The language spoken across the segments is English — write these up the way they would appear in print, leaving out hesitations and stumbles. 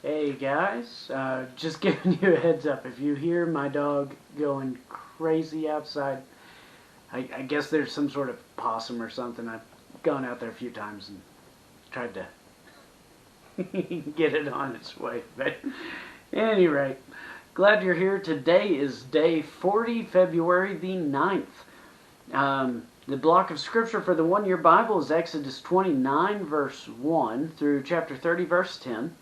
Hey guys, just giving you a heads up. If you hear my dog going crazy outside, I guess there's some sort of possum or something. I've gone out there a few times and tried to get it on its way. But at any rate, glad you're here. Today is day 40, February the 9th. The block of scripture for the one-year Bible is Exodus 29, verse 1 through chapter 30, verse 10.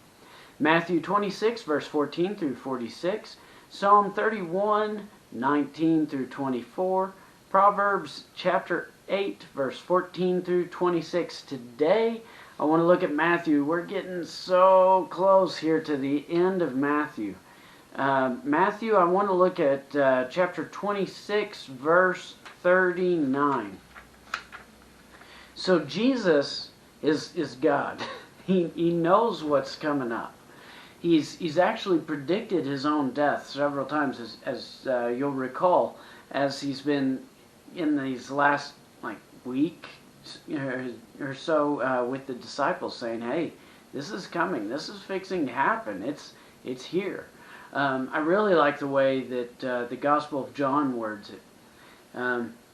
Matthew 26, verse 14 through 46, Psalm 31, 19 through 24, Proverbs chapter 8, verse 14 through 26. Today, I want to look at Matthew. We're getting so close here to the end of Matthew. Matthew, I want to look at chapter 26, verse 39. So Jesus is God. He knows what's coming up. He's actually predicted his own death several times, as you'll recall, as he's been in these last week or so with the disciples, saying, "Hey, this is coming. This is fixing to happen. It's here." I really like the way that the Gospel of John words it.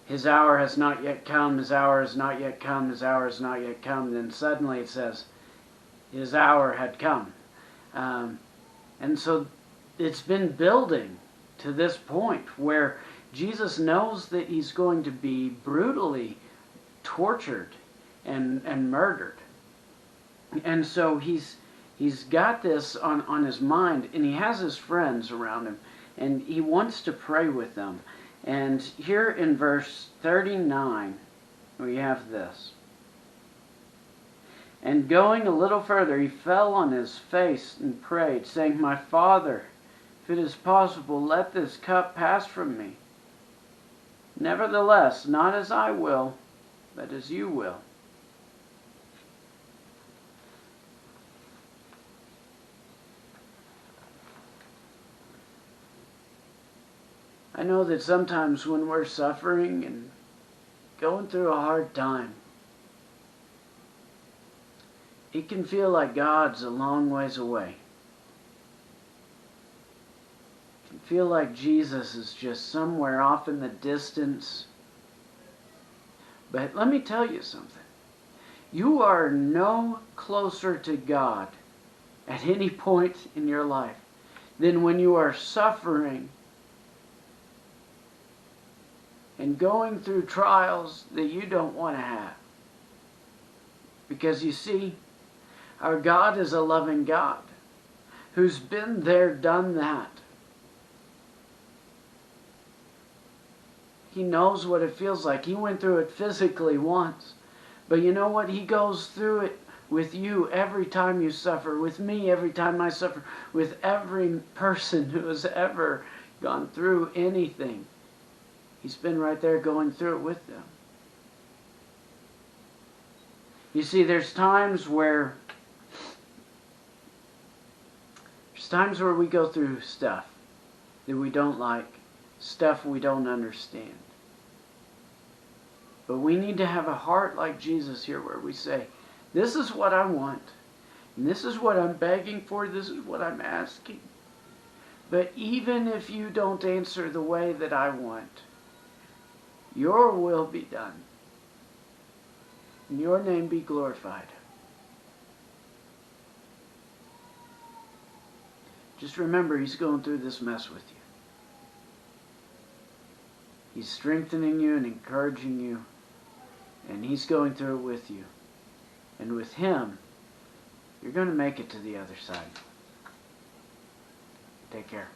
His hour has not yet come. His hour has not yet come. His hour has not yet come. Then suddenly it says, his hour had come. And so it's been building to this point where Jesus knows that he's going to be brutally tortured and murdered. And so he's got this on his mind, and he has his friends around him, and he wants to pray with them. And here in verse 39, we have this. And going a little further, he fell on his face and prayed, saying, "My Father, if it is possible, let this cup pass from me. Nevertheless, not as I will, but as you will." I know that sometimes when we're suffering and going through a hard time, it can feel like God's a long ways away. It can feel like Jesus is just somewhere off in the distance. But let me tell you something. You are no closer to God at any point in your life than when you are suffering and going through trials that you don't want to have. Because you see, our God is a loving God who's been there, done that. He knows what it feels like. He went through it physically once. But you know what? He goes through it with you every time you suffer, with me every time I suffer, with every person who has ever gone through anything. He's been right there going through it with them. You see, there's times where we go through stuff that we don't like, stuff we don't understand. But we need to have a heart like Jesus here, where we say, this is what I want, and this is what I'm begging for, this is what I'm asking. But even if you don't answer the way that I want, your will be done, and your name be glorified. Just remember, he's going through this mess with you. He's strengthening you and encouraging you, and he's going through it with you. And with him, you're going to make it to the other side. Take care.